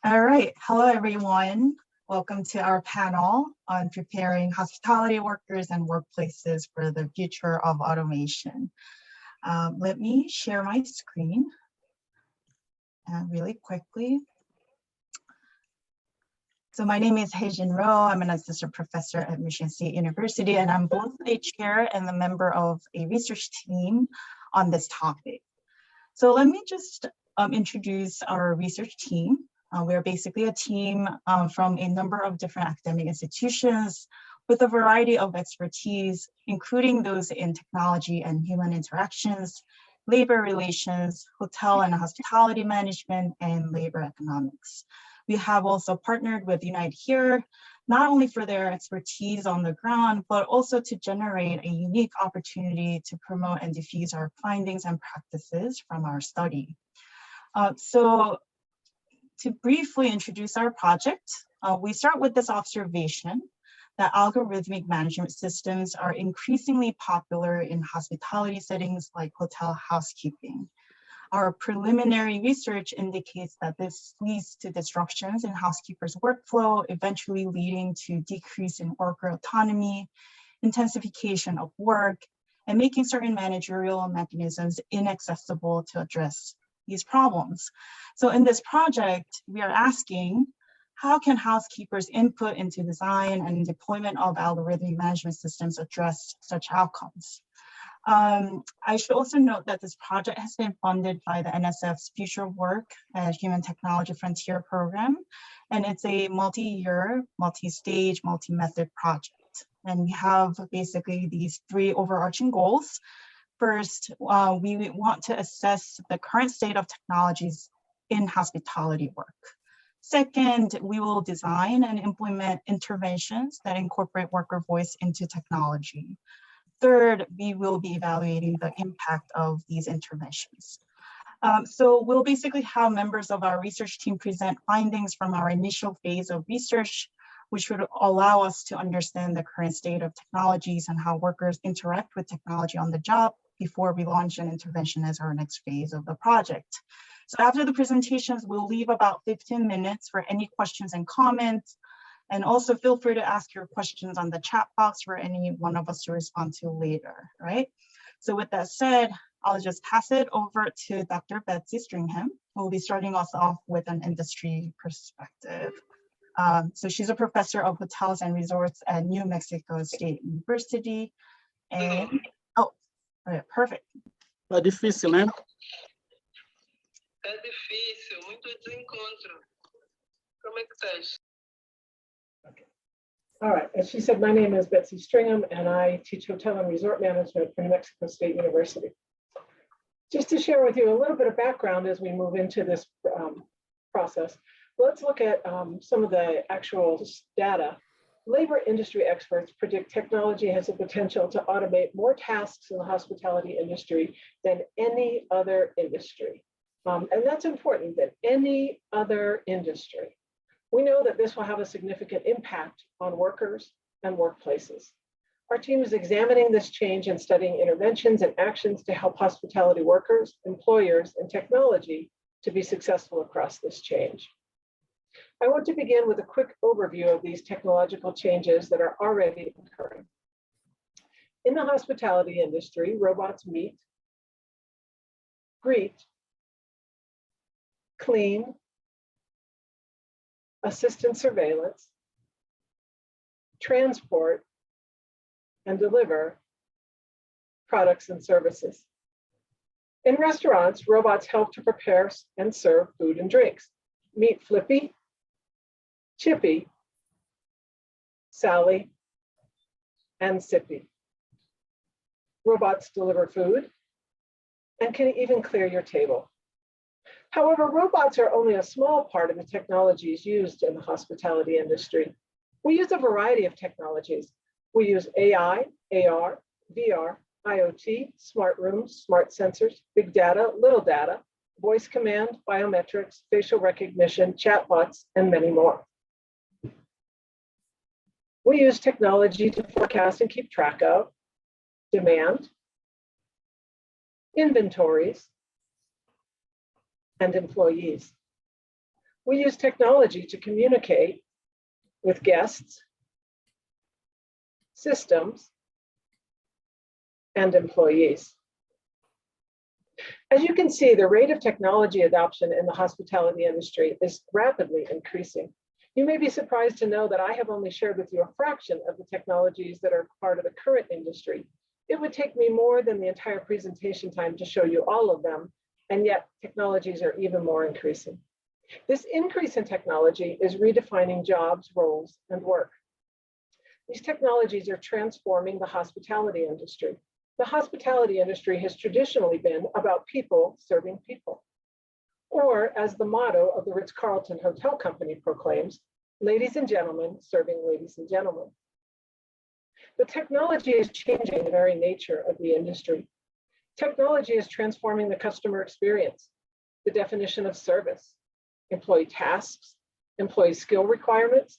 All right, hello everyone. Welcome to our panel on preparing hospitality workers and workplaces for the future of automation. Let me share my screen really quickly. So my name is Hae-Jin Ro. I'm an assistant professor at Michigan State University, and I'm both a chair and a member of a research team on this topic. So let me just introduce our research team. We're basically a team from a number of different academic institutions with a variety of expertise, including those in technology and human interactions, labor relations, hotel and hospitality management, and labor economics. We have also partnered with Unite Here, not only for their expertise on the ground, but also to generate a unique opportunity to promote and diffuse our findings and practices from our study. So to briefly introduce our project, we start with this observation that algorithmic management systems are increasingly popular in hospitality settings like hotel housekeeping. Our preliminary research indicates that this leads to disruptions in housekeepers' workflow, eventually leading to decrease in worker autonomy, intensification of work, and making certain managerial mechanisms inaccessible to address these problems. So in this project, we are asking, how can housekeepers' input into design and deployment of algorithmic management systems address such outcomes? I should also note that this project has been funded by the NSF's Future Work and Human Technology Frontier Program, and it's a multi-year, multi-stage, multi-method project. And we have basically these three overarching goals. First, we want to assess the current state of technologies in hospitality work. Second, we will design and implement interventions that incorporate worker voice into technology. Third, we will be evaluating the impact of these interventions. So we'll basically have members of our research team present findings from our initial phase of research, which would allow us to understand the current state of technologies and how workers interact with technology on the job before we launch an intervention as our next phase of the project. So after the presentations, we'll leave about 15 minutes for any questions and comments. And also feel free to ask your questions on the chat box for any one of us to respond to later, right? So with that said, I'll just pass it over to Dr. Betsy Stringham, who will be starting us off with an industry perspective. So she's a professor of hotels and resorts at New Mexico State University. And, perfect. Tá difícil, né? É difícil, muito desencontro. Como é que estás? Okay. All right, as she said, my name is Betsy Stringham, and I teach hotel and resort management for New Mexico State University. Just to share with you a little bit of background as we move into this process, let's look at some of the actual data. Labor industry experts predict technology has the potential to automate more tasks in the hospitality industry than any other industry. And that's important, than any other industry. We know that this will have a significant impact on workers and workplaces. Our team is examining this change and studying interventions and actions to help hospitality workers, employers, and technology to be successful across this change. I want to begin with a quick overview of these technological changes that are already occurring. In the hospitality industry, robots meet, greet, clean, assist in surveillance, transport, and deliver products and services. In restaurants, robots help to prepare and serve food and drinks. Meet Flippy, Chippy, Sally, and Sippy. Robots deliver food and can even clear your table. However, robots are only a small part of the technologies used in the hospitality industry. We use a variety of technologies. We use AI, AR, VR, IoT, smart rooms, smart sensors, big data, little data, voice command, biometrics, facial recognition, chatbots, and many more. We use technology to forecast and keep track of demand, inventories, and employees. We use technology to communicate with guests, systems, and employees. As you can see, the rate of technology adoption in the hospitality industry is rapidly increasing. You may be surprised to know that I have only shared with you a fraction of the technologies that are part of the current industry. It would take me more than the entire presentation time to show you all of them, and yet technologies are even more increasing. This increase in technology is redefining jobs, roles, and work. These technologies are transforming the hospitality industry. The hospitality industry has traditionally been about people serving people. Or, as the motto of the Ritz-Carlton Hotel Company proclaims, ladies and gentlemen serving ladies and gentlemen. But technology is changing the very nature of the industry. Technology is transforming the customer experience, the definition of service, employee tasks, employee skill requirements,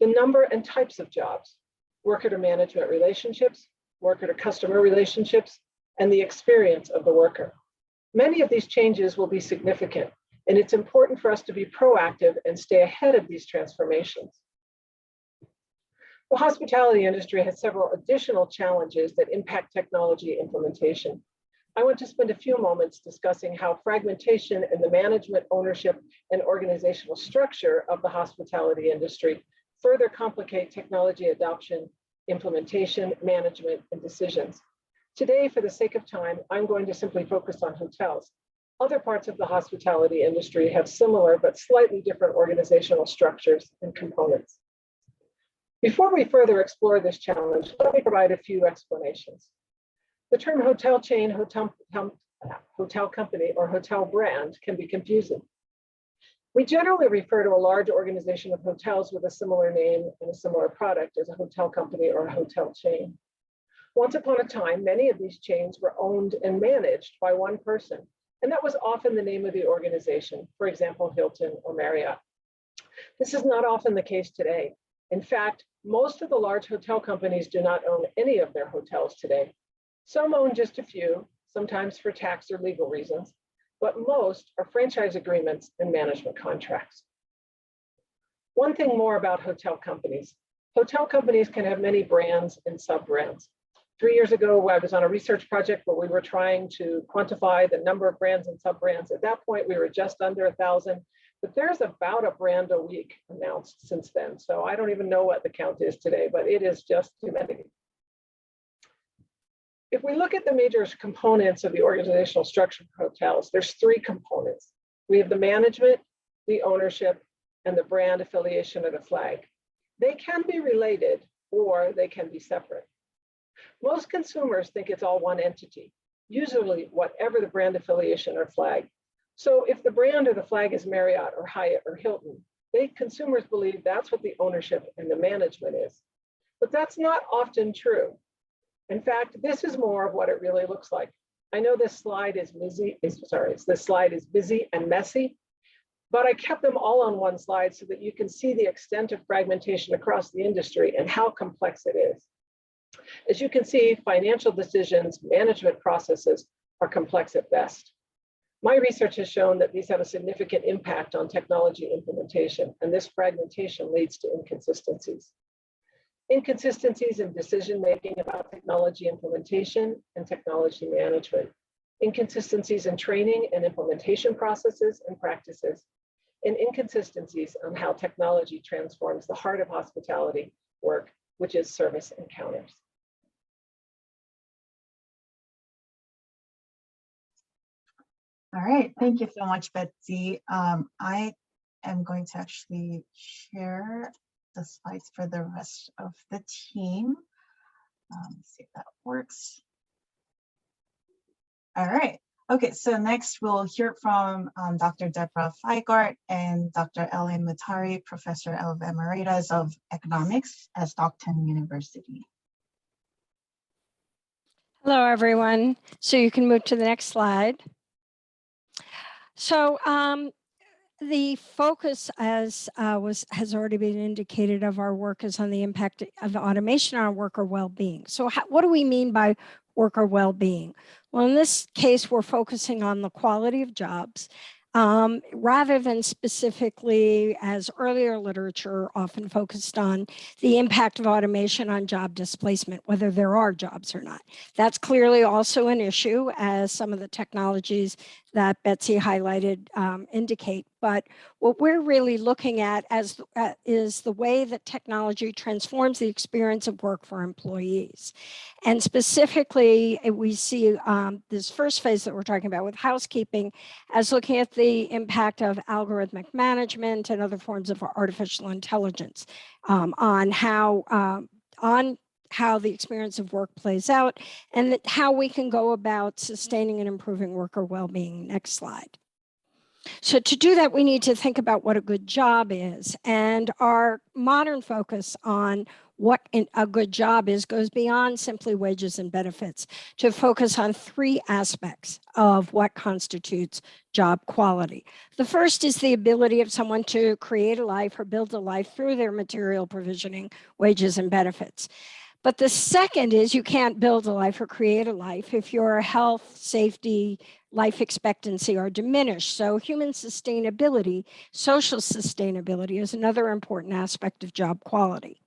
the number and types of jobs, worker to management relationships, worker to customer relationships, and the experience of the worker. Many of these changes will be significant, and it's important for us to be proactive and stay ahead of these transformations. The hospitality industry has several additional challenges that impact technology implementation. I want to spend a few moments discussing how fragmentation in the management, ownership, and organizational structure of the hospitality industry further complicate technology adoption, implementation, management, and decisions. Today, for the sake of time, I'm going to simply focus on hotels. Other parts of the hospitality industry have similar but slightly different organizational structures and components. Before we further explore this challenge, let me provide a few explanations. The term hotel chain, hotel company, or hotel brand can be confusing. We generally refer to a large organization of hotels with a similar name and a similar product as a hotel company or a hotel chain. Once upon a time, many of these chains were owned and managed by one person, and that was often the name of the organization, for example, Hilton or Marriott. This is not often the case today. In fact, most of the large hotel companies do not own any of their hotels today. Some own just a few, sometimes for tax or legal reasons, but most are franchise agreements and management contracts. One thing more about hotel companies. Hotel companies can have many brands and sub-brands. 3 years ago, I was on a research project where we were trying to quantify the number of brands and sub-brands. At that point, we were just under 1,000, but there's about a brand a week announced since then. So I don't even know what the count is today, but it is just too many. If we look at the major components of the organizational structure for hotels, there's 3 components. We have the management, the ownership, and the brand affiliation or the flag. They can be related or they can be separate. Most consumers think it's all one entity, usually whatever the brand affiliation or flag. So if the brand or the flag is Marriott or Hyatt or Hilton, consumers believe that's what the ownership and the management is. But that's not often true. In fact, this is more of what it really looks like. I know this slide is busy and messy, but I kept them all on one slide so that you can see the extent of fragmentation across the industry and how complex it is. As you can see, financial decisions, management processes are complex at best. My research has shown that these have a significant impact on technology implementation, and this fragmentation leads to inconsistencies. Inconsistencies in decision-making about technology implementation and technology management. Inconsistencies in training and implementation processes and practices. And inconsistencies on how technology transforms the heart of hospitality work, which is service encounters. All right, thank you so much, Betsy. I am going to actually share the slides for the rest of the team. Let's see if that works. All right. Okay, so next we'll hear from Dr. Deborah Feigart and Dr. Ellen Matari, Professor Emeritus of Economics at Stockton University. Hello, everyone. So you can move to the next slide. So the focus, as has already been indicated, of our work is on the impact of automation on worker well-being. So what do we mean by worker well-being? Well, in this case, we're focusing on the quality of jobs rather than specifically, as earlier literature often focused on, the impact of automation on job displacement, whether there are jobs or not. That's clearly also an issue, as some of the technologies that Betsy highlighted indicate. But what we're really looking at is the way that technology transforms the experience of work for employees. And specifically, we see this first phase that we're talking about with housekeeping as looking at the impact of algorithmic management and other forms of artificial intelligence on how the experience of work plays out and how we can go about sustaining and improving worker well-being. Next slide. So to do that, we need to think about what a good job is. And our modern focus on what a good job is goes beyond simply wages and benefits to focus on three aspects of what constitutes job quality. The first is the ability of someone to create a life or build a life through their material provisioning, wages, and benefits. But the second is you can't build a life or create a life if your health, safety, life expectancy are diminished. So human sustainability, social sustainability is another important aspect of job quality.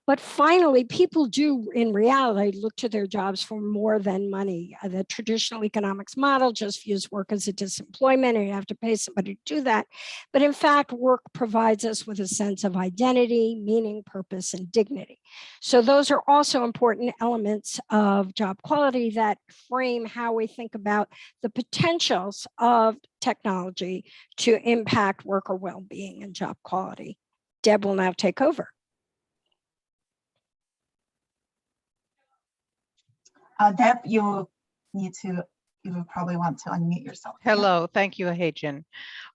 But finally, people do, in reality, look to their jobs for more than money. The traditional economics model just views work as a disemployment, and you have to pay somebody to do that. But in fact, work provides us with a sense of identity, meaning, purpose, and dignity. So those are also important elements of job quality that frame how we think about the potentials of technology to impact worker well-being and job quality. Deb will now take over. Deb, you probably want to unmute yourself. Hello, thank you, Hei-Jin.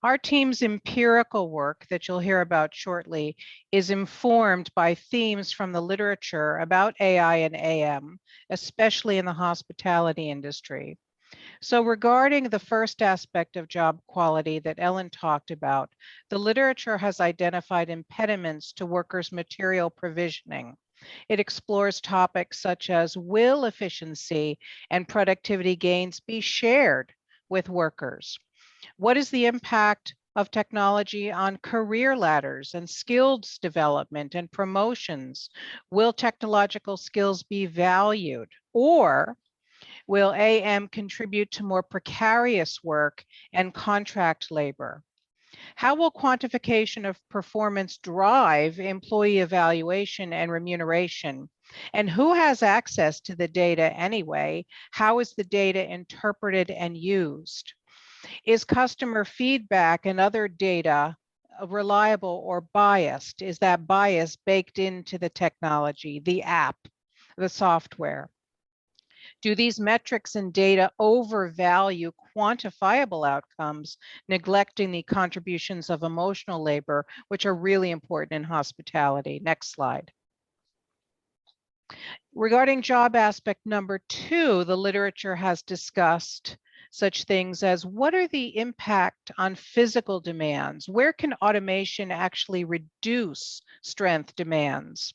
Our team's empirical work that you'll hear about shortly is informed by themes from the literature about AI and AM, especially in the hospitality industry. So regarding the first aspect of job quality that Ellen talked about, the literature has identified impediments to workers' material provisioning. It explores topics such as, will efficiency and productivity gains be shared with workers? What is the impact of technology on career ladders and skills development and promotions? Will technological skills be valued? Or will AM contribute to more precarious work and contract labor? How will quantification of performance drive employee evaluation and remuneration? And who has access to the data anyway? How is the data interpreted and used? Is customer feedback and other data reliable or biased? Is that bias baked into the technology, the app, the software? Do these metrics and data overvalue quantifiable outcomes, neglecting the contributions of emotional labor, which are really important in hospitality? Next slide. Regarding job aspect number 2, the literature has discussed such things as, what are the impact on physical demands? Where can automation actually reduce strength demands?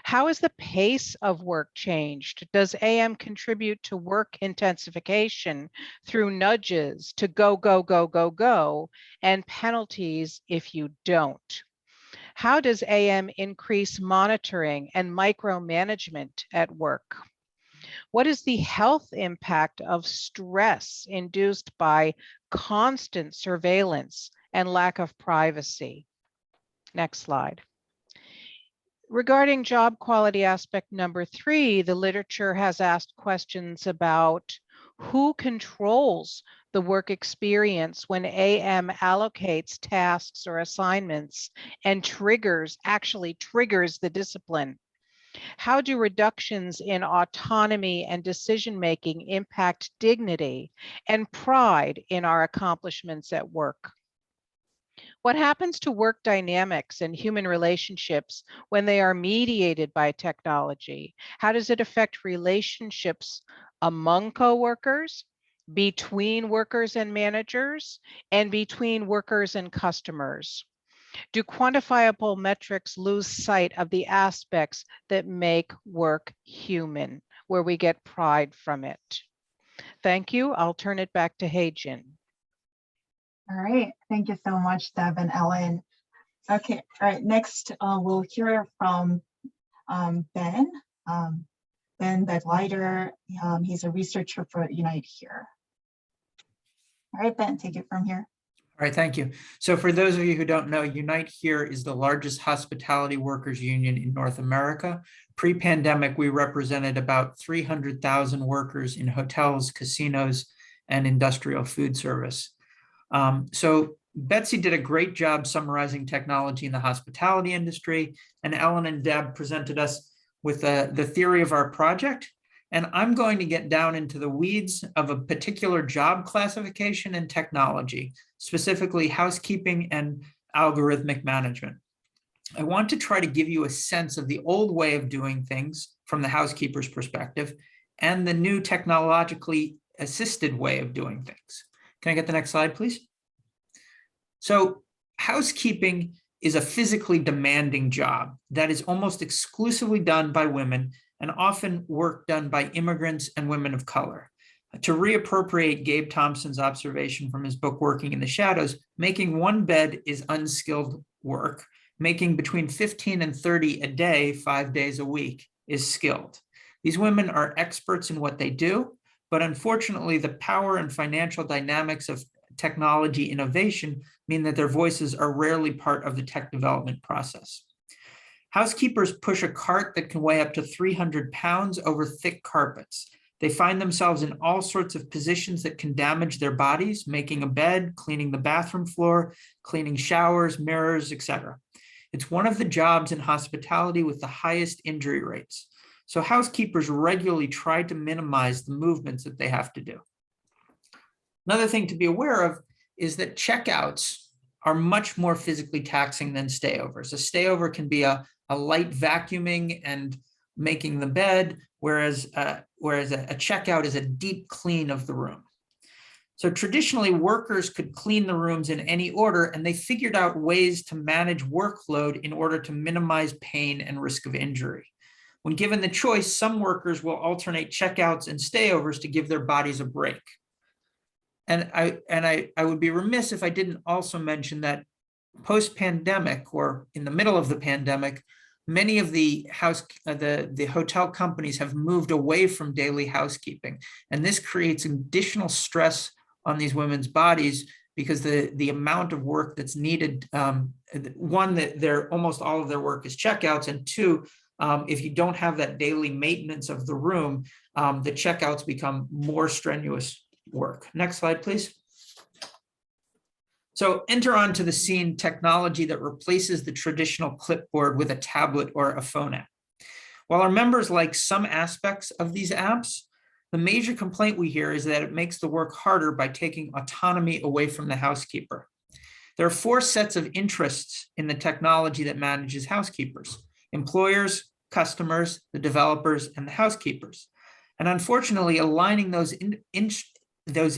How is the pace of work changed? Does AM contribute to work intensification through nudges to go, go, go, go, go, and penalties if you don't? How does AM increase monitoring and micromanagement at work? What is the health impact of stress induced by constant surveillance and lack of privacy? Next slide. Regarding job quality aspect number 3, the literature has asked questions about who controls the work experience when AM allocates tasks or assignments and actually triggers the discipline. How do reductions in autonomy and decision-making impact dignity and pride in our accomplishments at work? What happens to work dynamics and human relationships when they are mediated by technology? How does it affect relationships among coworkers, between workers and managers, and between workers and customers? Do quantifiable metrics lose sight of the aspects that make work human, where we get pride from it? Thank you. I'll turn it back to Hei-Jin. All right, thank you so much, Deb and Ellen. Okay, all right, next we'll hear from Ben. Ben Begleiter, he's a researcher for Unite Here. All right, Ben, take it from here. All right, thank you. So for those of you who don't know, Unite Here is the largest hospitality workers union in North America. Pre-pandemic, we represented about 300,000 workers in hotels, casinos, and industrial food service. So Betsy did a great job summarizing technology in the hospitality industry, and Ellen and Deb presented us with the theory of our project. And I'm going to get down into the weeds of a particular job classification and technology, specifically housekeeping and algorithmic management. I want to try to give you a sense of the old way of doing things from the housekeeper's perspective and the new technologically assisted way of doing things. Can I get the next slide, please? So housekeeping is a physically demanding job that is almost exclusively done by women and often work done by immigrants and women of color. To reappropriate Gabe Thompson's observation from his book, Working in the Shadows, making one bed is unskilled work. Making between 15 and 30 a day, 5 days a week, is skilled. These women are experts in what they do, but unfortunately, the power and financial dynamics of technology innovation mean that their voices are rarely part of the tech development process. Housekeepers push a cart that can weigh up to 300 pounds over thick carpets. They find themselves in all sorts of positions that can damage their bodies, making a bed, cleaning the bathroom floor, cleaning showers, mirrors, etc. It's one of the jobs in hospitality with the highest injury rates. So housekeepers regularly try to minimize the movements that they have to do. Another thing to be aware of is that checkouts are much more physically taxing than stayovers. A stayover can be a light vacuuming and making the bed, whereas a checkout is a deep clean of the room. So traditionally, workers could clean the rooms in any order, and they figured out ways to manage workload in order to minimize pain and risk of injury. When given the choice, some workers will alternate checkouts and stayovers to give their bodies a break. And I would be remiss if I didn't also mention that post-pandemic, or in the middle of the pandemic, many of the hotel companies have moved away from daily housekeeping, and this creates additional stress on these women's bodies because the amount of work that's needed. One, that almost all of their work is checkouts, and two, if you don't have that daily maintenance of the room, the checkouts become more strenuous work. Next slide, please. So enter onto the scene technology that replaces the traditional clipboard with a tablet or a phone app. While our members like some aspects of these apps, the major complaint we hear is that it makes the work harder by taking autonomy away from the housekeeper. There are 4 sets of interests in the technology that manages housekeepers: employers, customers, the developers, and the housekeepers. And unfortunately, aligning those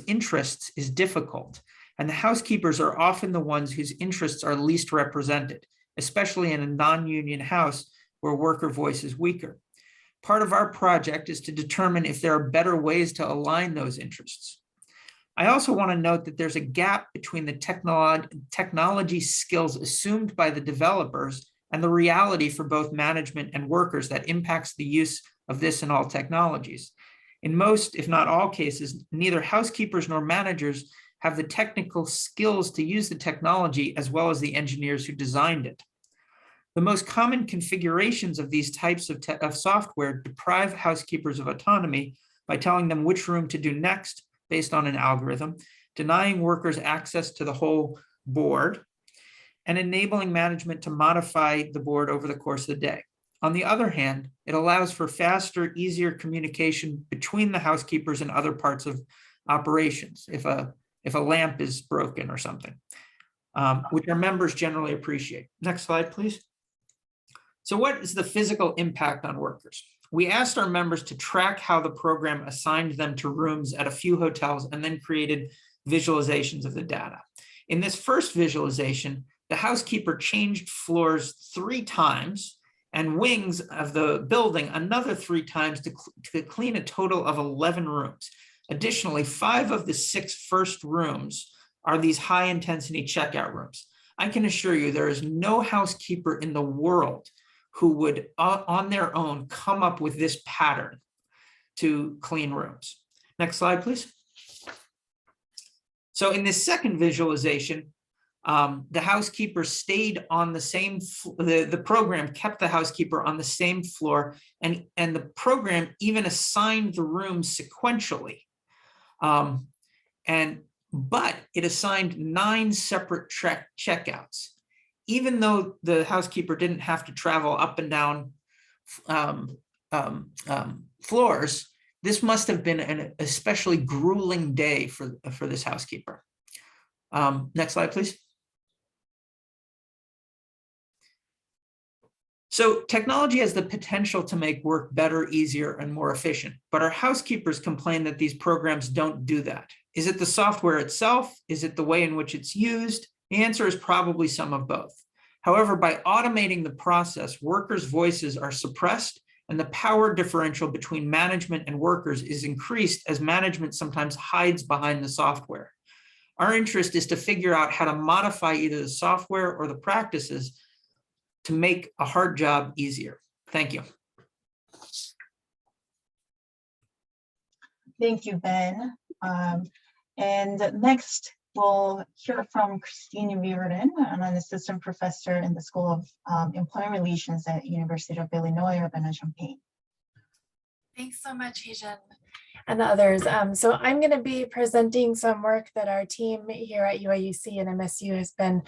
interests is difficult. And the housekeepers are often the ones whose interests are least represented, especially in a non-union house where worker voice is weaker. Part of our project is to determine if there are better ways to align those interests. I also want to note that there's a gap between the technology skills assumed by the developers and the reality for both management and workers that impacts the use of this and all technologies. In most, if not all cases, neither housekeepers nor managers have the technical skills to use the technology as well as the engineers who designed it. The most common configurations of these types of software deprive housekeepers of autonomy by telling them which room to do next based on an algorithm, denying workers access to the whole board, and enabling management to modify the board over the course of the day. On the other hand, it allows for faster, easier communication between the housekeepers and other parts of operations if a lamp is broken or something, which our members generally appreciate. Next slide, please. So what is the physical impact on workers? We asked our members to track how the program assigned them to rooms at a few hotels and then created visualizations of the data. In this first visualization, the housekeeper changed floors 3 times and wings of the building another 3 times to clean a total of 11 rooms. Additionally, 5 of the 6 first rooms are these high intensity checkout rooms. I can assure you there is no housekeeper in the world who would on their own come up with this pattern to clean rooms. Next slide, please. So in this second visualization, the housekeeper stayed on the same, the program kept the housekeeper on the same floor, and the program even assigned the rooms sequentially. But it assigned 9 separate checkouts. Even though the housekeeper didn't have to travel up and down floors, this must have been an especially grueling day for this housekeeper. Next slide, please. So technology has the potential to make work better, easier, and more efficient, but our housekeepers complain that these programs don't do that. Is it the software itself? Is it the way in which it's used? The answer is probably some of both. However, by automating the process, workers' voices are suppressed and the power differential between management and workers is increased as management sometimes hides behind the software. Our interest is to figure out how to modify either the software or the practices to make a hard job easier. Thank you. Thank you, Ben. And next, we'll hear from Christine Viverden, an assistant professor in the School of Employment Relations at University of Illinois, Urbana-Champaign. Thanks so much, Heijin, and the others. So I'm going to be presenting some work that our team here at UIUC and MSU has been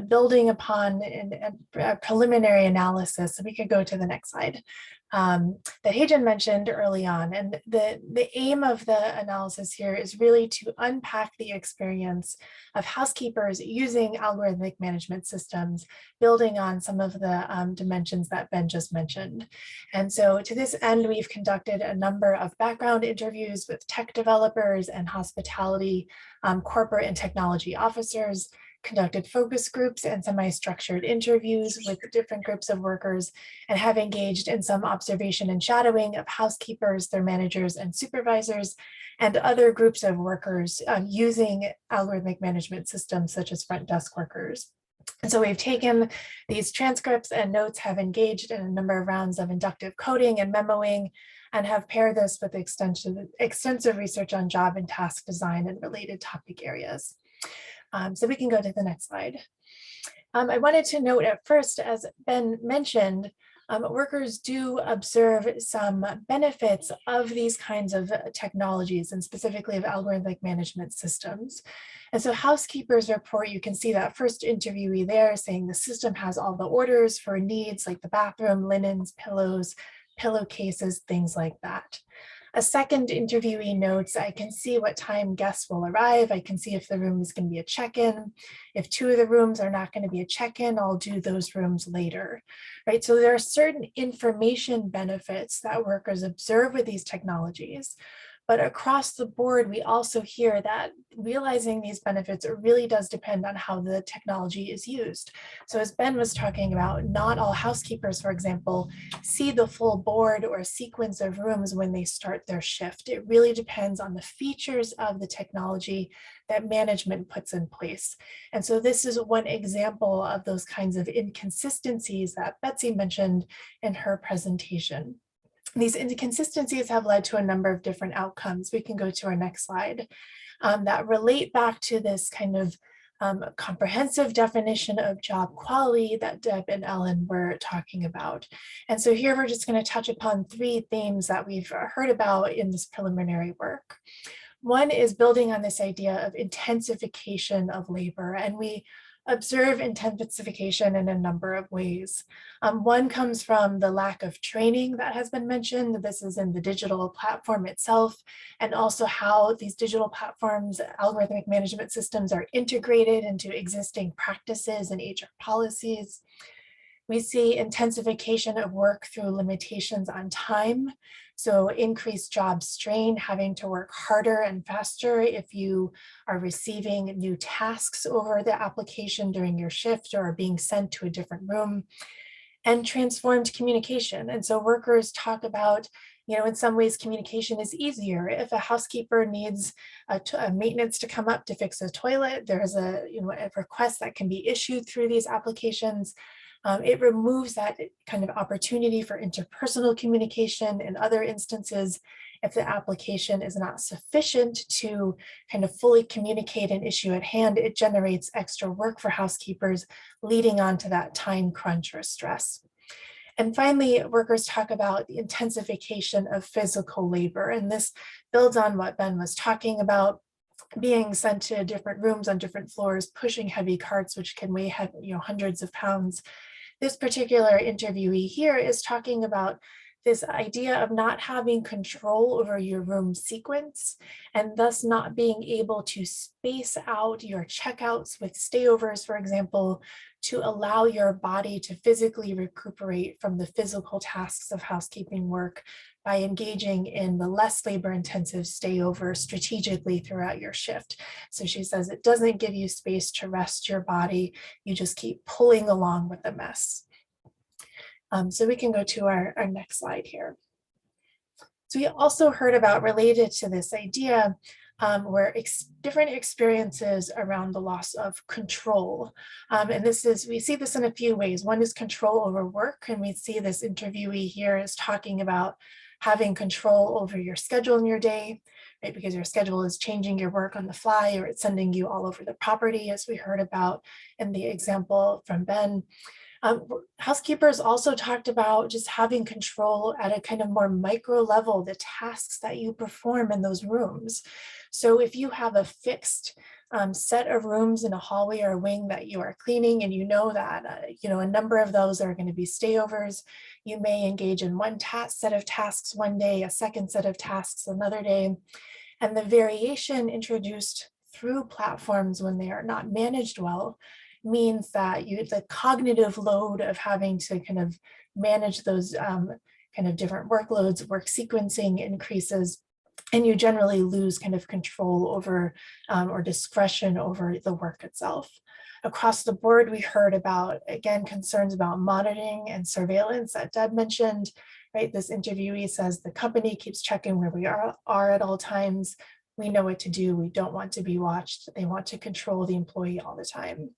building upon in a preliminary analysis. So we could go to the next slide. That Heijin mentioned early on. And the aim of the analysis here is really to unpack the experience of housekeepers using algorithmic management systems, building on some of the dimensions that Ben just mentioned. And so to this end, we've conducted a number of background interviews with tech developers and hospitality, corporate and technology officers, conducted focus groups and semi-structured interviews with different groups of workers, and have engaged in some observation and shadowing of housekeepers, their managers and supervisors, and other groups of workers using algorithmic management systems such as front desk workers. And so we've taken these transcripts and notes, have engaged in a number of rounds of inductive coding and memoing, and have paired this with extensive research on job and task design and related topic areas. So we can go to the next slide. I wanted to note at first, as Ben mentioned, workers do observe some benefits of these kinds of technologies, and specifically of algorithmic management systems. And so housekeepers report, you can see that first interviewee there saying the system has all the orders for needs like the bathroom, linens, pillows, pillowcases, things like that. A second interviewee notes, I can see what time guests will arrive. I can see if the room is going to be a check-in. If 2 of the rooms are not going to be a check-in, I'll do those rooms later, right? So there are certain information benefits that workers observe with these technologies. But across the board, we also hear that realizing these benefits really does depend on how the technology is used. So as Ben was talking about, not all housekeepers, for example, see the full board or sequence of rooms when they start their shift. It really depends on the features of the technology that management puts in place. And so this is one example of those kinds of inconsistencies that Betsy mentioned in her presentation. These inconsistencies have led to a number of different outcomes. We can go to our next slide that relate back to this kind of comprehensive definition of job quality that Deb and Ellen were talking about. And so here we're just going to touch upon 3 themes that we've heard about in this preliminary work. One is building on this idea of intensification of labor, and we observe intensification in a number of ways. One comes from the lack of training that has been mentioned. This is in the digital platform itself, and also how these digital platforms, algorithmic management systems, are integrated into existing practices and HR policies. We see intensification of work through limitations on time. So increased job strain, having to work harder and faster if you are receiving new tasks over the application during your shift or being sent to a different room. And transformed communication. And so workers talk about, In some ways, communication is easier. If a housekeeper needs a maintenance to come up to fix a toilet, there's a request that can be issued through these applications. It removes that kind of opportunity for interpersonal communication. In other instances, if the application is not sufficient to kind of fully communicate an issue at hand, it generates extra work for housekeepers, leading on to that time crunch or stress. And finally, workers talk about the intensification of physical labor. And this builds on what Ben was talking about, being sent to different rooms on different floors, pushing heavy carts, which can weigh hundreds of pounds. This particular interviewee here is talking about this idea of not having control over your room sequence and thus not being able to space out your checkouts with stayovers, for example, to allow your body to physically recuperate from the physical tasks of housekeeping work by engaging in the less labor-intensive stayover strategically throughout your shift. So she says it doesn't give you space to rest your body. You just keep pulling along with the mess. So we can go to our next slide here. So we also heard about, related to this idea, where different experiences around the loss of control. And we see this in a few ways. One is control over work, and we see this interviewee here is talking about having control over your schedule in your day, right? Because your schedule is changing your work on the fly, or it's sending you all over the property, as we heard about in the example from Ben. Housekeepers also talked about just having control at a kind of more micro level, the tasks that you perform in those rooms. So if you have a fixed set of rooms in a hallway or a wing that you are cleaning, and you know that a number of those are going to be stayovers, you may engage in one set of tasks one day, a second set of tasks another day, and the variation introduced through platforms when they are not managed well means that the cognitive load of having to kind of manage those kind of different workloads, work sequencing increases, and you generally lose kind of control over or discretion over the work itself. Across the board, we heard about, again, concerns about monitoring and surveillance that Deb mentioned, right? This interviewee says the company keeps checking where we are at all times. We know what to do. We don't want to be watched. They want to control the employee all the time.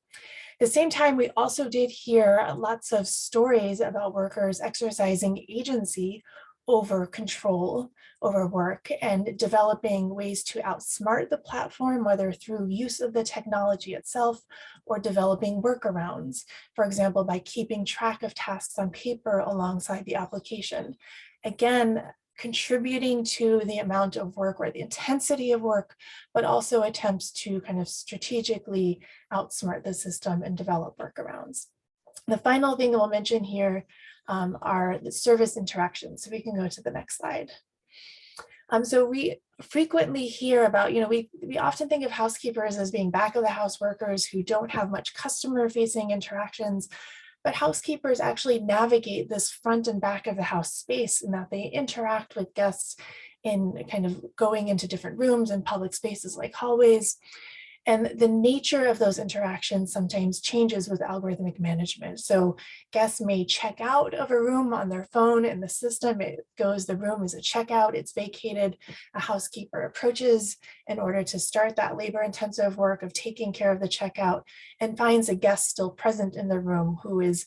At the same time, we also did hear lots of stories about workers exercising agency over control over work and developing ways to outsmart the platform, whether through use of the technology itself or developing workarounds, for example, by keeping track of tasks on paper alongside the application. Again, contributing to the amount of work or the intensity of work, but also attempts to kind of strategically outsmart the system and develop workarounds. The final thing we'll mention here are the service interactions. So we can go to the next slide. So we frequently hear about, we often think of housekeepers as being back of the house workers who don't have much customer facing interactions, but housekeepers actually navigate this front and back of the house space in that they interact with guests in kind of going into different rooms and public spaces like hallways. And the nature of those interactions sometimes changes with algorithmic management. So guests may check out of a room on their phone in the system. It goes, the room is a checkout, it's vacated. A housekeeper approaches in order to start that labor-intensive work of taking care of the checkout and finds a guest still present in the room who is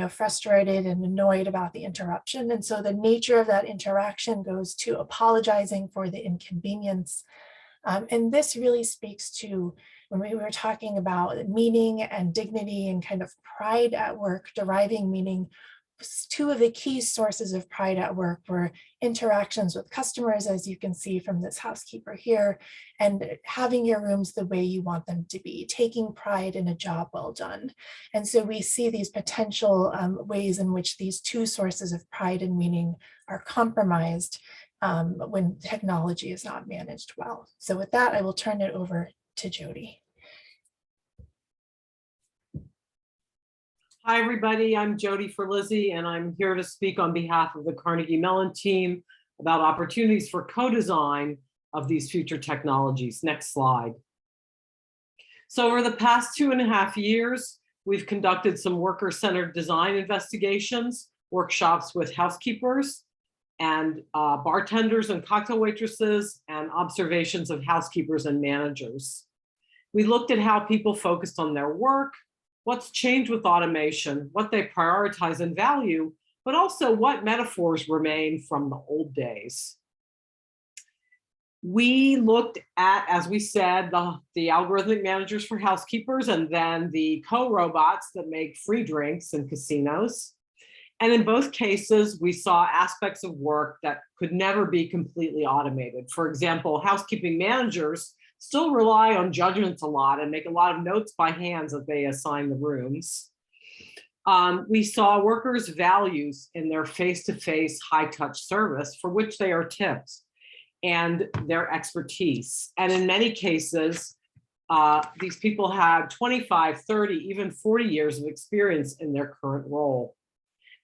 frustrated and annoyed about the interruption. And so the nature of that interaction goes to apologizing for the inconvenience. And this really speaks to when we were talking about meaning and dignity and kind of pride at work, deriving meaning. Two of the key sources of pride at work were interactions with customers, as you can see from this housekeeper here, and having your rooms the way you want them to be, taking pride in a job well done. And so we see these potential ways in which these two sources of pride and meaning are compromised when technology is not managed well. So with that, I will turn it over to Jody. Hi, everybody. I'm Jody for Lizzie, and I'm here to speak on behalf of the Carnegie Mellon team about opportunities for co-design of these future technologies. Next slide. So over the past 2.5 years, we've conducted some worker-centered design investigations, workshops with housekeepers, and bartenders and cocktail waitresses, and observations of housekeepers and managers. We looked at how people focused on their work, what's changed with automation, what they prioritize and value, but also what metaphors remain from the old days. We looked at, as we said, the algorithmic managers for housekeepers, and then the co-robots that make free drinks in casinos. And in both cases, we saw aspects of work that could never be completely automated. For example, housekeeping managers still rely on judgments a lot and make a lot of notes by hand as they assign the rooms. We saw workers' values in their face-to-face high-touch service for which they are tipped, and their expertise. And in many cases, these people had 25, 30, even 40 years of experience in their current role.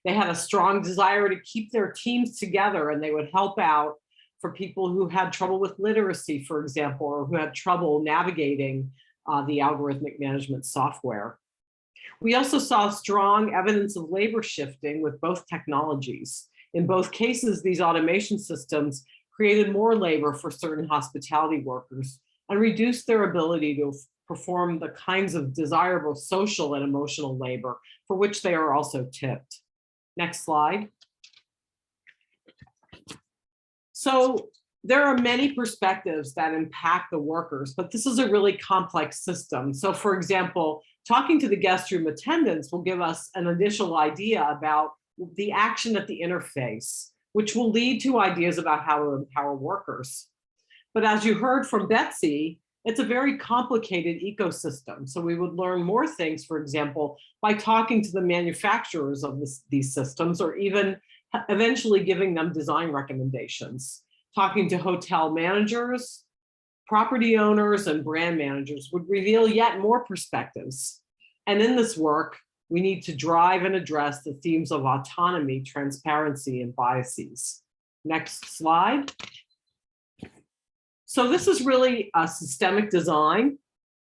They had a strong desire to keep their teams together, and they would help out for people who had trouble with literacy, for example, or who had trouble navigating the algorithmic management software. We also saw strong evidence of labor shifting with both technologies. In both cases, these automation systems created more labor for certain hospitality workers and reduced their ability to perform the kinds of desirable social and emotional labor for which they are also tipped. Next slide. So there are many perspectives that impact the workers, but this is a really complex system. So for example, talking to the guest room attendants will give us an initial idea about the action at the interface, which will lead to ideas about how to empower workers. But as you heard from Betsy, it's a very complicated ecosystem. So we would learn more things, for example, by talking to the manufacturers of these systems, or even eventually giving them design recommendations. Talking to hotel managers, property owners, and brand managers would reveal yet more perspectives. And in this work, we need to drive and address the themes of autonomy, transparency, and biases. Next slide. So this is really a systemic design.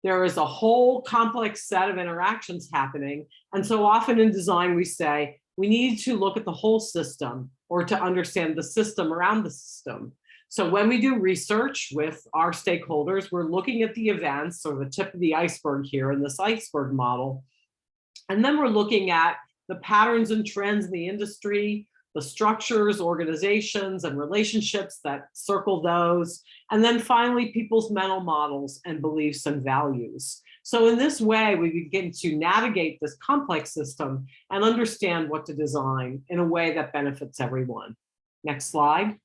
There is a whole complex set of interactions happening. And so often in design, we say, we need to look at the whole system, or to understand the system around the system. So when we do research with our stakeholders, we're looking at the events, or the tip of the iceberg here in this iceberg model. And then we're looking at the patterns and trends in the industry, the structures, organizations, and relationships that circle those. And then finally, people's mental models and beliefs and values. So in this way, we begin to navigate this complex system and understand what to design in a way that benefits everyone. Next slide.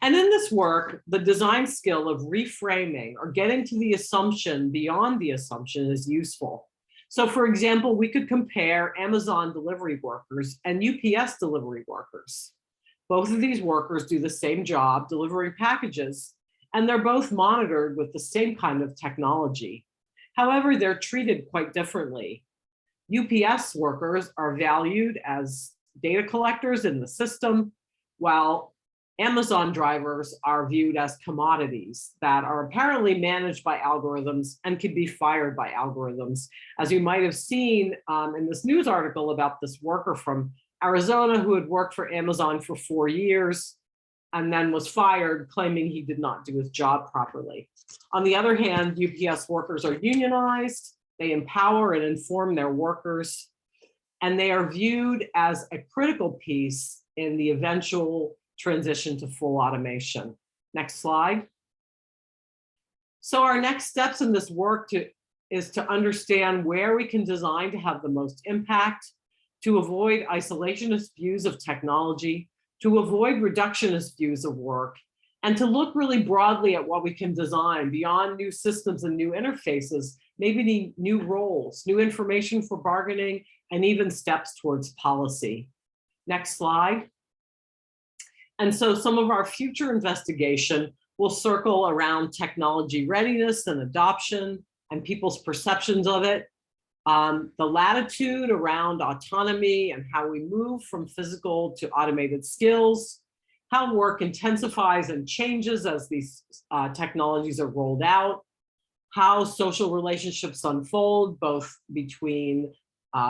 And in this work, the design skill of reframing, or getting to the assumption beyond the assumption, is useful. So for example, we could compare Amazon delivery workers and UPS delivery workers. Both of these workers do the same job, delivering packages, and they're both monitored with the same kind of technology. However, they're treated quite differently. UPS workers are valued as data collectors in the system, while Amazon drivers are viewed as commodities that are apparently managed by algorithms and could be fired by algorithms. As you might have seen in this news article about this worker from Arizona who had worked for Amazon for 4 years and then was fired, claiming he did not do his job properly. On the other hand, UPS workers are unionized, they empower and inform their workers, and they are viewed as a critical piece in the eventual transition to full automation. Next slide. So our next steps in this work is to understand where we can design to have the most impact, to avoid isolationist views of technology, to avoid reductionist views of work, and to look really broadly at what we can design beyond new systems and new interfaces, maybe new roles, new information for bargaining, and even steps towards policy. Next slide. And so some of our future investigation will circle around technology readiness and adoption and people's perceptions of it, the latitude around autonomy and how we move from physical to automated skills, how work intensifies and changes as these technologies are rolled out, how social relationships unfold, both between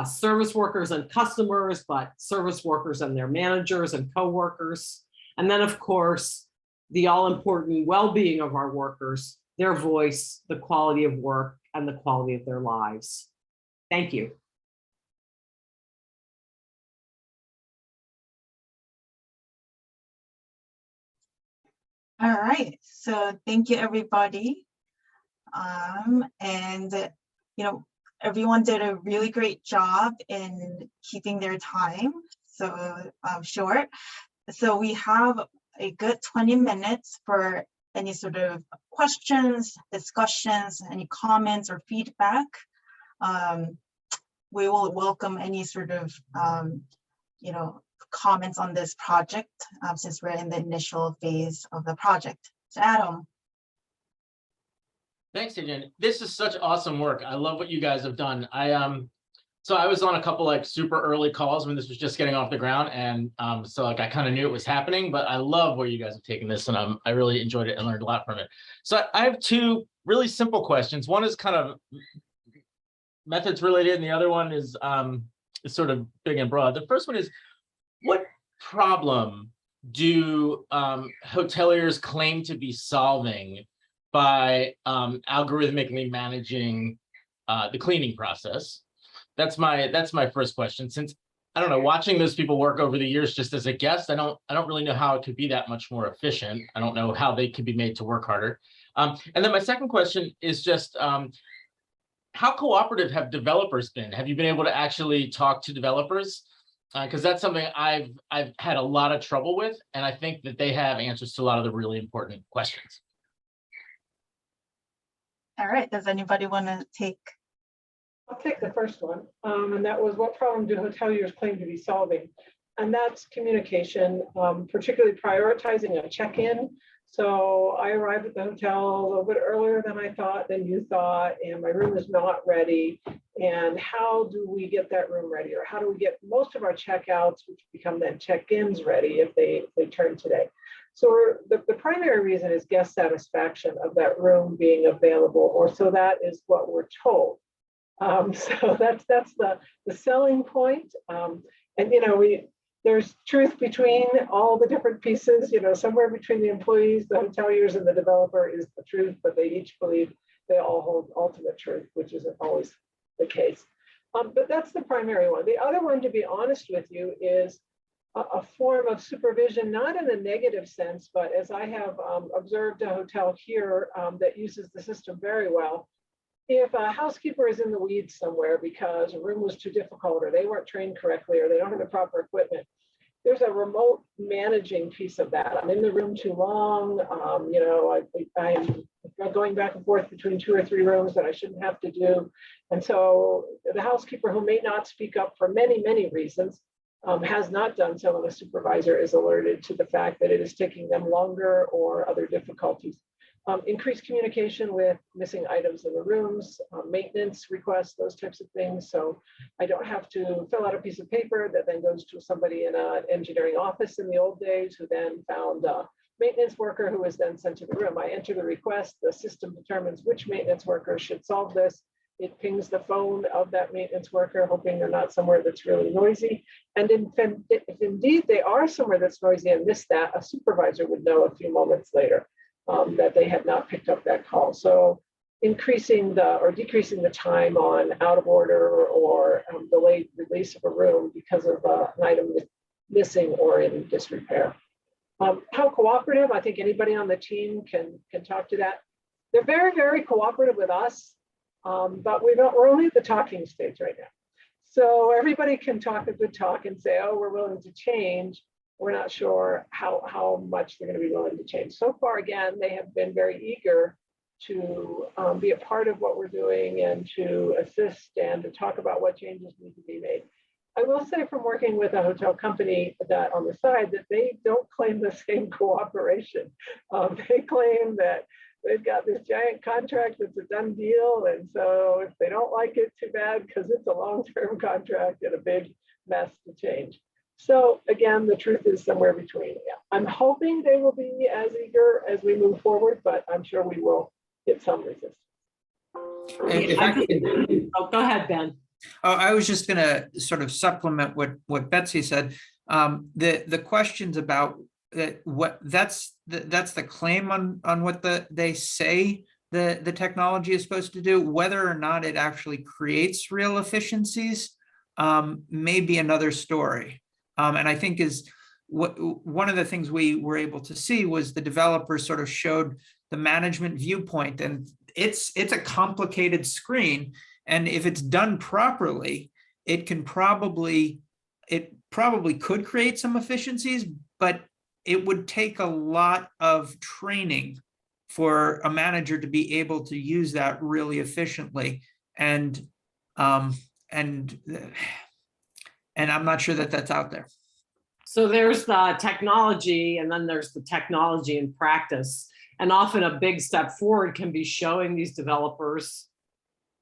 service workers and customers, but service workers and their managers and coworkers. And then, of course, the all-important well-being of our workers, their voice, the quality of work, and the quality of their lives. Thank you. All right, so thank you, everybody. Everyone did a really great job in keeping their time so short. So we have a good 20 minutes for any sort of questions, discussions, any comments or feedback. We will welcome any sort of comments on this project since we're in the initial phase of the project. So Adam. Thanks, Adrian. This is such awesome work. I love what you guys have done. So I was on a couple like super early calls when this was just getting off the ground, and so like I kind of knew it was happening, but I love where you guys have taken this, and I really enjoyed it and learned a lot from it. So I have two really simple questions. One is kind of methods related, and the other one is sort of big and broad. The first one is, what problem do hoteliers claim to be solving by algorithmically managing the cleaning process? That's my first question. Since I don't know, watching those people work over the years just as a guest, I don't really know how it could be that much more efficient. I don't know how they could be made to work harder. And then my second question is just how cooperative have developers been? Have you been able to actually talk to developers? Because that's something I've had a lot of trouble with, and I think that they have answers to a lot of the really important questions. All right, does anybody want to take? I'll take the first one, and that was, what problem do hoteliers claim to be solving? And that's communication, particularly prioritizing a check-in. So I arrived at the hotel a little bit earlier than you thought, and my room is not ready. And how do we get that room ready? Or how do we get most of our checkouts, which become then check-ins, ready if they turn today? So the primary reason is guest satisfaction of that room being available, or so that is what we're told. So that's the selling point. And there's truth between all the different pieces, somewhere between the employees, the hoteliers, and the developer is the truth, but they each believe they all hold ultimate truth, which isn't always the case. But that's the primary one. The other one, to be honest with you, is a form of supervision, not in a negative sense, but as I have observed a hotel here that uses the system very well. If a housekeeper is in the weeds somewhere because a room was too difficult, or they weren't trained correctly, or they don't have the proper equipment, there's a remote managing piece of that. I'm in the room too long. I'm going back and forth between 2 or 3 rooms that I shouldn't have to do. And so the housekeeper, who may not speak up for many, many reasons, has not done so, and the supervisor is alerted to the fact that it is taking them longer or other difficulties. Increased communication with missing items in the rooms, maintenance requests, those types of things. So I don't have to fill out a piece of paper that then goes to somebody in an engineering office in the old days, who then found a maintenance worker who was then sent to the room. I enter the request, the system determines which maintenance worker should solve this. It pings the phone of that maintenance worker, hoping they're not somewhere that's really noisy. And if indeed they are somewhere that's noisy and missed that, a supervisor would know a few moments later that they had not picked up that call. So increasing or decreasing the time on out of order or delayed release of a room because of an item missing or in disrepair. How cooperative? I think anybody on the team can talk to that. They're very, very cooperative with us, but we're only at the talking stage right now. So everybody can talk a good talk and say, oh, we're willing to change. We're not sure how much they're going to be willing to change. So far, again, they have been very eager to be a part of what we're doing and to assist and to talk about what changes need to be made. I will say, from working with a hotel company that on the side, that they don't claim the same cooperation. They claim that they've got this giant contract that's a done deal. And so if they don't like it, too bad, because it's a long-term contract and a big mess to change. So again, the truth is somewhere between. Yeah. I'm hoping they will be as eager as we move forward, but I'm sure we will get some resistance. Oh, go ahead, Ben. Oh, I was just going to sort of supplement what Betsy said. The questions about that's the claim on what they say the technology is supposed to do. Whether or not it actually creates real efficiencies may be another story. And I think one of the things we were able to see was the developers sort of showed the management viewpoint, and it's a complicated screen. And if it's done properly, it probably could create some efficiencies, but it would take a lot of training for a manager to be able to use that really efficiently. And I'm not sure that that's out there. So there's the technology, and then there's the technology in practice. And often a big step forward can be showing these developers,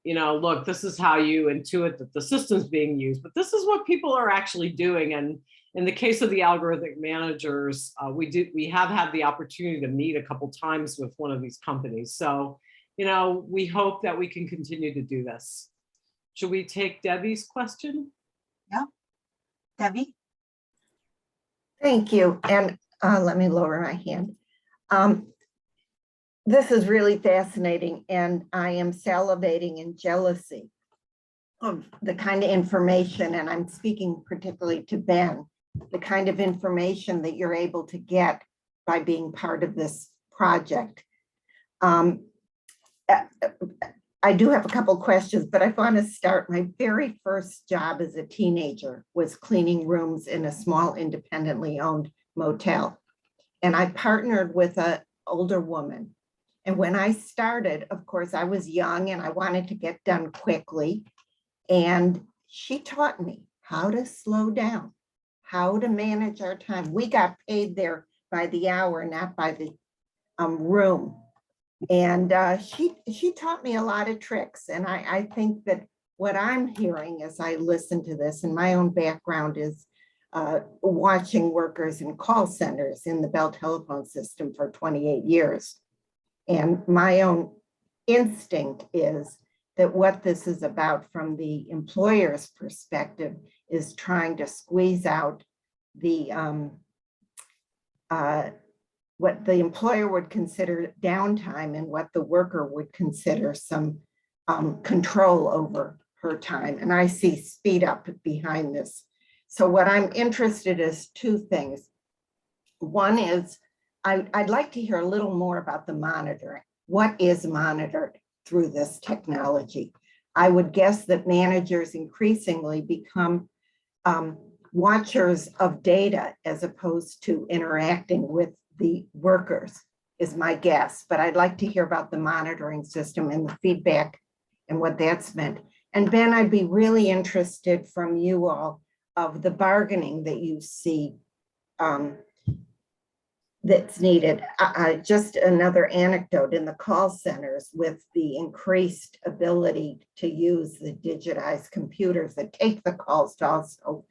look, this is how you intuit that the system's being used, but this is what people are actually doing. And in the case of the algorithmic managers, we have had the opportunity to meet a couple times with one of these companies. So, we hope that we can continue to do this. Should we take Debbie's question? Yeah, Debbie. Thank you. And let me lower my hand. This is really fascinating, and I am salivating in jealousy of the kind of information, and I'm speaking particularly to Ben, the kind of information that you're able to get by being part of this project. I do have a couple questions, but I want to start. My very first job as a teenager was cleaning rooms in a small independently owned motel. And I partnered with an older woman. And when I started, of course, I was young and I wanted to get done quickly. And she taught me how to slow down, how to manage our time. We got paid there by the hour, not by the room. And she taught me a lot of tricks. And I think that what I'm hearing as I listen to this, and my own background is watching workers in call centers in the Bell telephone system for 28 years. And my own instinct is that what this is about from the employer's perspective is trying to squeeze out the what the employer would consider downtime and what the worker would consider some control over her time. And I see speed up behind this. So what I'm interested in is two things. One is I'd like to hear a little more about the monitoring. What is monitored through this technology? I would guess that managers increasingly become watchers of data as opposed to interacting with the workers, is my guess. But I'd like to hear about the monitoring system and the feedback and what that's meant. And Ben, I'd be really interested from you all of the bargaining that you see that's needed. Just another anecdote in the call centers with the increased ability to use the digitized computers that take the calls to also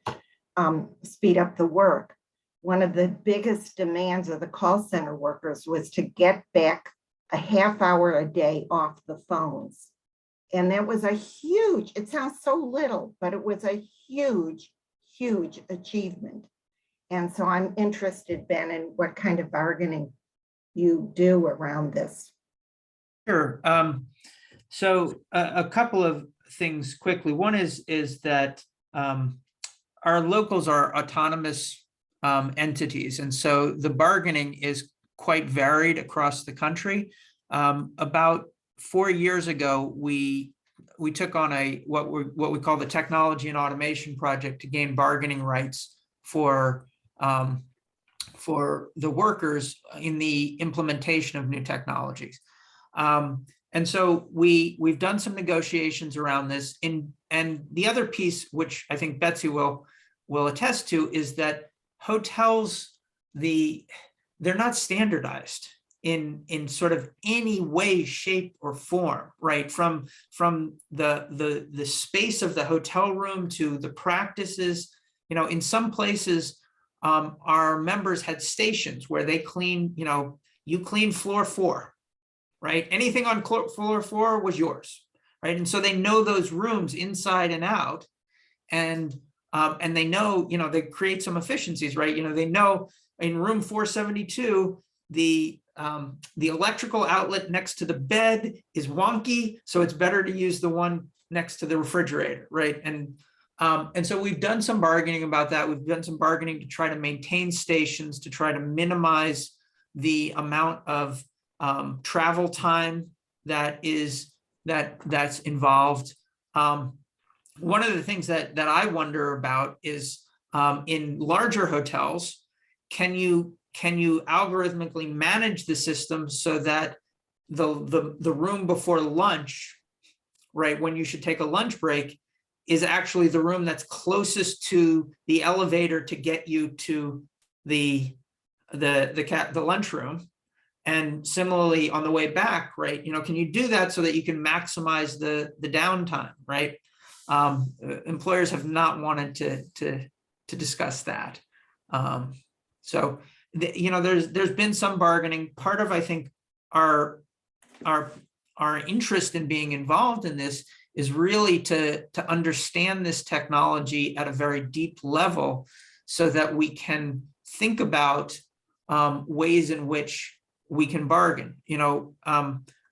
speed up the work. One of the biggest demands of the call center workers was to get back a half hour a day off the phones. And that was a huge, it sounds so little, but it was a huge, huge achievement. And so I'm interested, Ben, in what kind of bargaining you do around this. Sure. So a couple of things quickly. One is that our locals are autonomous entities. And so the bargaining is quite varied across the country. About 4 years ago, we took on what we call the Technology and Automation Project to gain bargaining rights for the workers in the implementation of new technologies. And so we've done some negotiations around this. And the other piece, which I think Betsy will attest to, is that hotels, they're not standardized in sort of any way, shape, or form, right? From the space of the hotel room to the practices. In some places, our members had stations where they clean, you clean floor 4, right? Anything on floor 4 was yours, right? And so they know those rooms inside and out, and they know, they create some efficiencies, right? They know in room 472, the electrical outlet next to the bed is wonky, so it's better to use the one next to the refrigerator, right? And so we've done some bargaining about that. We've done some bargaining to try to maintain stations, to try to minimize the amount of travel time that's involved. One of the things that I wonder about is in larger hotels, can you algorithmically manage the system so that the room before lunch, right, when you should take a lunch break, is actually the room that's closest to the elevator to get you to the lunchroom, and similarly on the way back, right? Can you do that so that you can maximize the downtime, right? Employers have not wanted to discuss that. So there's been some bargaining. Part of, I think, our interest in being involved in this is really to understand this technology at a very deep level, so that we can think about ways in which we can bargain.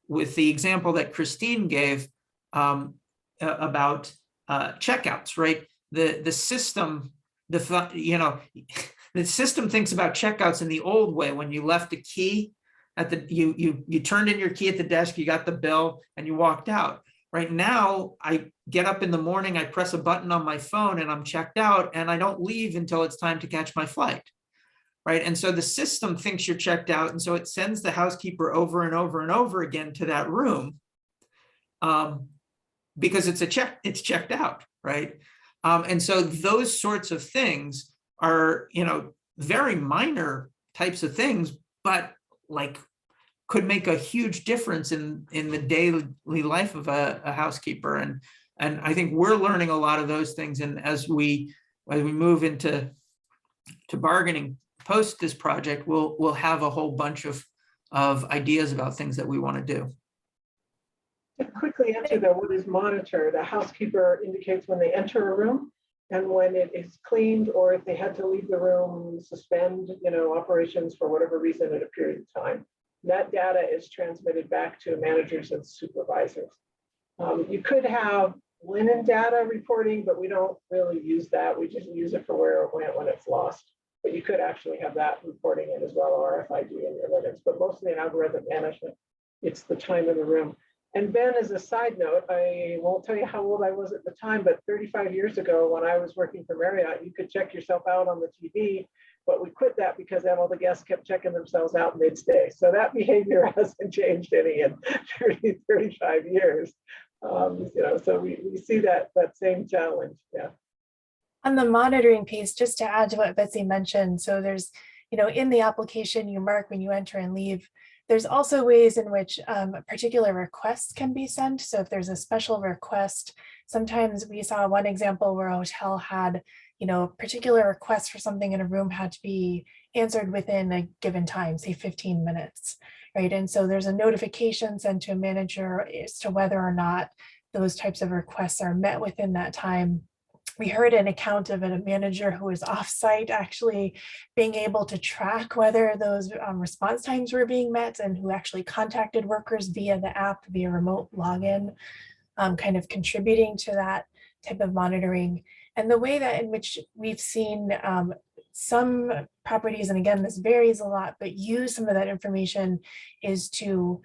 With the example that Christine gave about checkouts, right? The system, the system thinks about checkouts in the old way, when you left a key at you turned in your key at the desk, you got the bill, and you walked out. Right now, I get up in the morning, I press a button on my phone, and I'm checked out, and I don't leave until it's time to catch my flight. Right. And so the system thinks you're checked out, and so it sends the housekeeper over and over and over again to that room, because it's checked out, right? And so those sorts of things are, very minor types of things, but could make a huge difference in the daily life of a housekeeper. And I think we're learning a lot of those things. And as we move into bargaining post this project, we'll have a whole bunch of ideas about things that we want to do. To quickly answer though, what is monitored? A housekeeper indicates when they enter a room and when it is cleaned, or if they had to leave the room, suspend, operations for whatever reason at a period of time. That data is transmitted back to managers and supervisors. You could have linen data reporting, but we don't really use that. We just use it for where it went when it's lost. But you could actually have that reporting in as well, RFID in your linens. But mostly in algorithmic management, it's the time in the room. And Ben, as a side note, I won't tell you how old I was at the time, but 35 years ago when I was working for Marriott, you could check yourself out on the TV, but we quit that because then all the guests kept checking themselves out and they'd stay. So that behavior hasn't changed any in 30, 35 years. So we see that same challenge, yeah. On the monitoring piece, just to add to what Betsy mentioned, so there's, in the application you mark when you enter and leave. There's also ways in which particular requests can be sent. So if there's a special request, sometimes we saw one example where a hotel had, a particular request for something in a room had to be answered within a given time, say 15 minutes, right? And so there's a notification sent to a manager as to whether or not those types of requests are met within that time. We heard an account of a manager who was offsite actually being able to track whether those response times were being met, and who actually contacted workers via the app, via remote login, kind of contributing to that type of monitoring. And the way that in which we've seen some properties, and again, this varies a lot, but use some of that information is to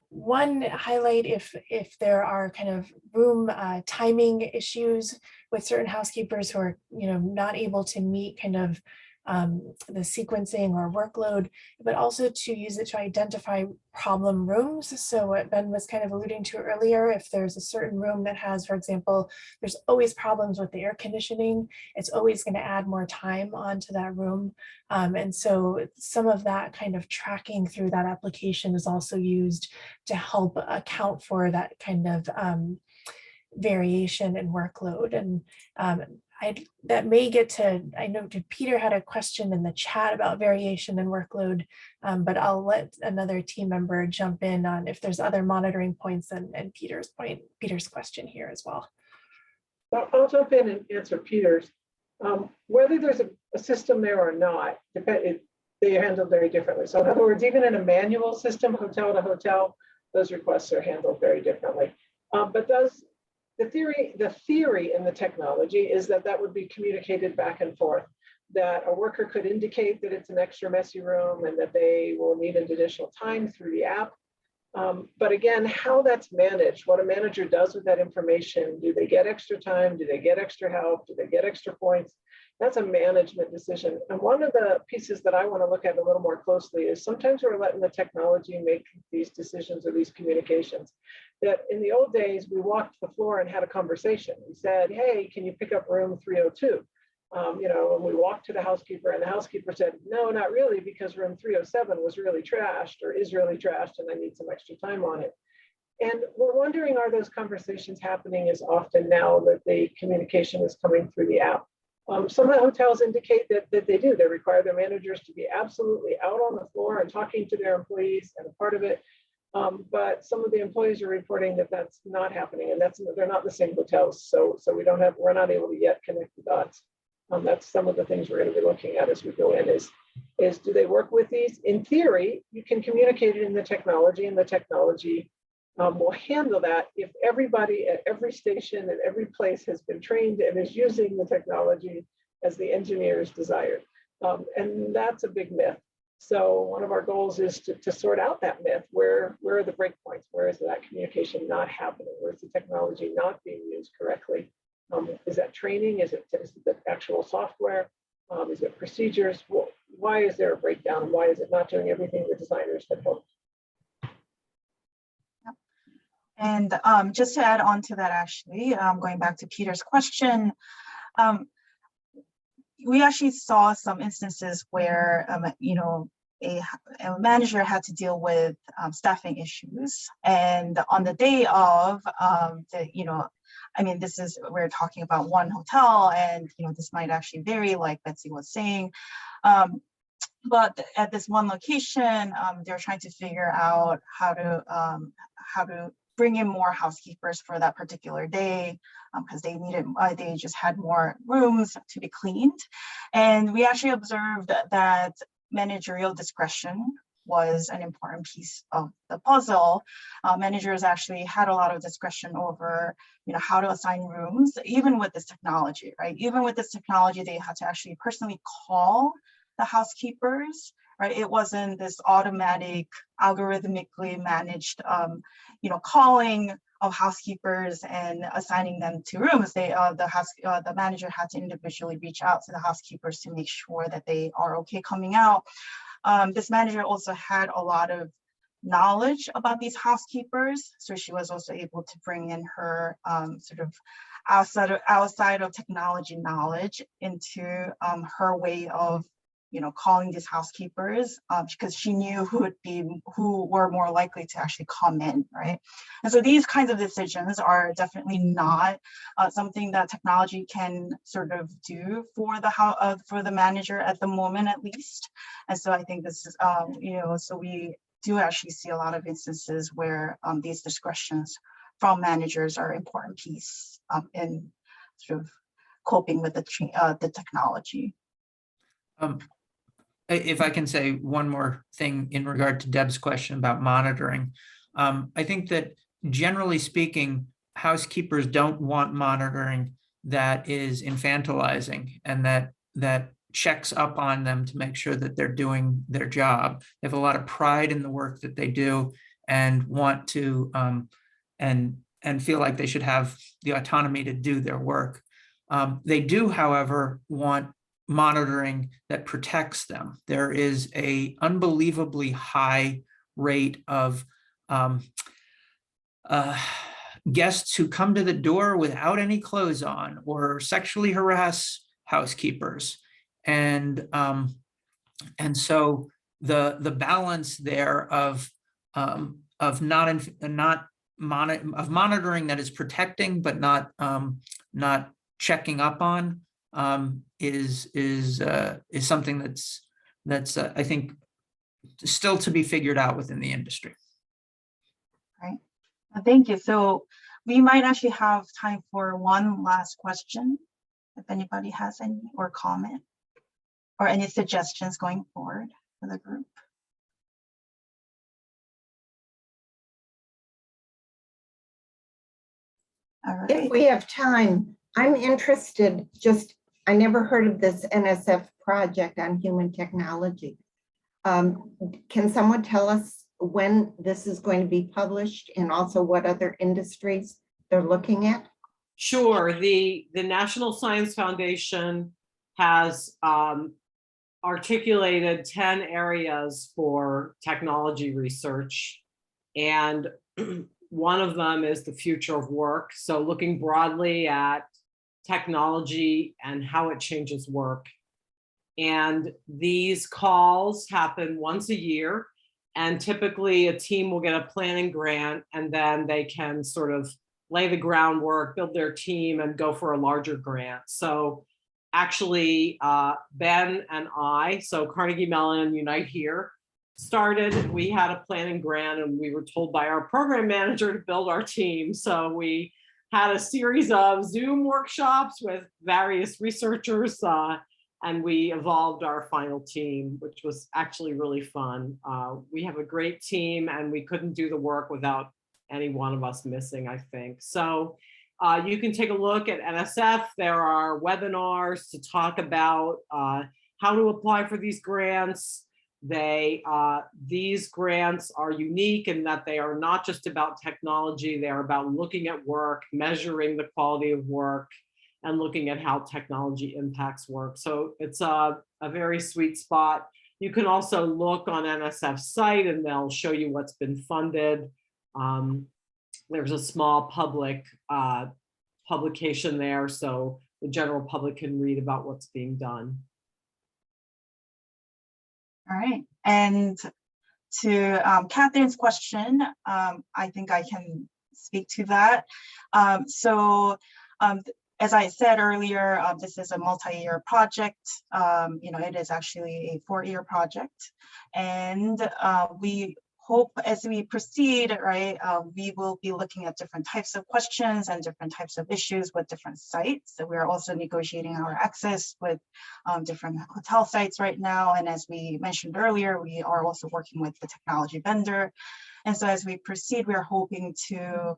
one, highlight if there are kind of room timing issues with certain housekeepers who are, not able to meet kind of the sequencing or workload, but also to use it to identify problem rooms. So what Ben was kind of alluding to earlier, if there's a certain room that has, for example, there's always problems with the air conditioning, it's always going to add more time onto that room. And so some of that kind of tracking through that application is also used to help account for that kind of variation in workload. And that may get to, I know Peter had a question in the chat about variation in workload, but I'll let another team member jump in on if there's other monitoring points and Peter's question here as well. I'll jump in and answer Peter's. Whether there's a system there or not, they are handled very differently. So in other words, even in a manual system, hotel to hotel, those requests are handled very differently. But the theory in the technology is that would be communicated back and forth, that a worker could indicate that it's an extra messy room and that they will need an additional time through the app. But again, how that's managed, what a manager does with that information, do they get extra time? Do they get extra help? Do they get extra points? That's a management decision. And one of the pieces that I want to look at a little more closely is sometimes we're letting the technology make these decisions or these communications. That in the old days, we walked the floor and had a conversation. We said, hey, can you pick up room 302? And we walked to the housekeeper and the housekeeper said, no, not really, because room 307 was really trashed or is really trashed and I need some extra time on it. And we're wondering, are those conversations happening as often now that the communication is coming through the app? Some of the hotels indicate that they do. They require their managers to be absolutely out on the floor and talking to their employees and a part of it. But some of the employees are reporting that that's not happening, and they're not the same hotels. So we're not able to yet connect the dots. That's some of the things we're going to be looking at as we go in is do they work with these? In theory, you can communicate it in the technology, and the technology will handle that if everybody at every station and every place has been trained and is using the technology as the engineers desired. And that's a big myth. So one of our goals is to sort out that myth. Where are the breakpoints? Where is that communication not happening? Where is the technology not being used correctly? Is that training? Is it the actual software? Is it procedures? Well, why is there a breakdown? Why is it not doing everything the designers had hoped? And just to add on to that, actually, going back to Peter's question, we actually saw some instances where, a manager had to deal with staffing issues. And on the day of, we're talking about one hotel, and this might actually vary, like Betsy was saying. But at this one location, they're trying to figure out how to bring in more housekeepers for that particular day, because they just had more rooms to be cleaned. And we actually observed that managerial discretion was an important piece of the puzzle. Managers actually had a lot of discretion over, how to assign rooms, even with this technology, right? Even with this technology, they had to actually personally call the housekeepers, right? It wasn't this automatic, algorithmically managed, calling of housekeepers and assigning them to rooms. The manager had to individually reach out to the housekeepers to make sure that they are okay coming out. This manager also had a lot of knowledge about these housekeepers, so she was also able to bring in her sort of outside of technology knowledge into her way of calling these housekeepers, because she knew who were more likely to actually come in, right? And so these kinds of decisions are definitely not something that technology can sort of do for the manager at the moment, at least. And so I think this is, so we do actually see a lot of instances where these discretions from managers are an important piece in sort of coping with the technology. If I can say one more thing in regard to Deb's question about monitoring, I think that generally speaking, housekeepers don't want monitoring that is infantilizing and that checks up on them to make sure that they're doing their job. They have a lot of pride in the work that they do and want to and feel like they should have the autonomy to do their work. They do, however, want monitoring that protects them. There is an unbelievably high rate of guests who come to the door without any clothes on or sexually harass housekeepers, and so the balance there of monitoring that is protecting but not checking up on is something that's I think still to be figured out within the industry. Right. Thank you. So we might actually have time for one last question, if anybody has any or comment or any suggestions going forward for the group. All right. If we have time, I'm interested, I never heard of this NSF project on human technology. Can someone tell us when this is going to be published and also what other industries they're looking at? Sure. The National Science Foundation has articulated 10 areas for technology research. And one of them is the future of work. So looking broadly at technology and how it changes work. And these calls happen once a year. And typically a team will get a planning grant, and then they can sort of lay the groundwork, build their team, and go for a larger grant. So actually, Ben and I, so Carnegie Mellon Unite Here, started, we had a planning grant, and we were told by our program manager to build our team. So we had a series of Zoom workshops with various researchers, and we evolved our final team, which was actually really fun. We have a great team, and we couldn't do the work without any one of us missing, I think. So you can take a look at NSF. There are webinars to talk about how to apply for these grants. These grants are unique in that they are not just about technology. They are about looking at work, measuring the quality of work, and looking at how technology impacts work. So it's a very sweet spot. You can also look on NSF's site, and they'll show you what's been funded. There's a small public publication there, so the general public can read about what's being done. All right. And to Catherine's question, I think I can speak to that. As I said earlier, this is a multi-year project. It is actually a 4-year project. And we hope as we proceed, right, we will be looking at different types of questions and different types of issues with different sites. So we're also negotiating our access with different hotel sites right now. And as we mentioned earlier, we are also working with the technology vendor. And so as we proceed, we're hoping to,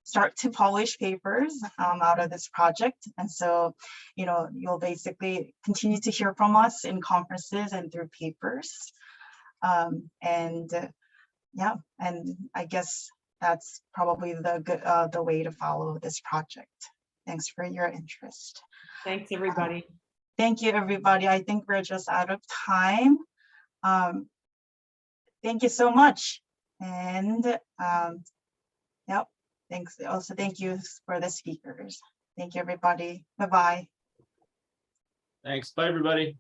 start to publish papers out of this project. And so, you'll basically continue to hear from us in conferences and through papers. Yeah, and I guess that's probably the way to follow this project. Thanks for your interest. Thanks, everybody. Thank you, everybody. I think we're just out of time. Thank you so much. And yep, thanks. Also, thank you for the speakers. Thank you, everybody. Bye-bye. Thanks. Bye, everybody.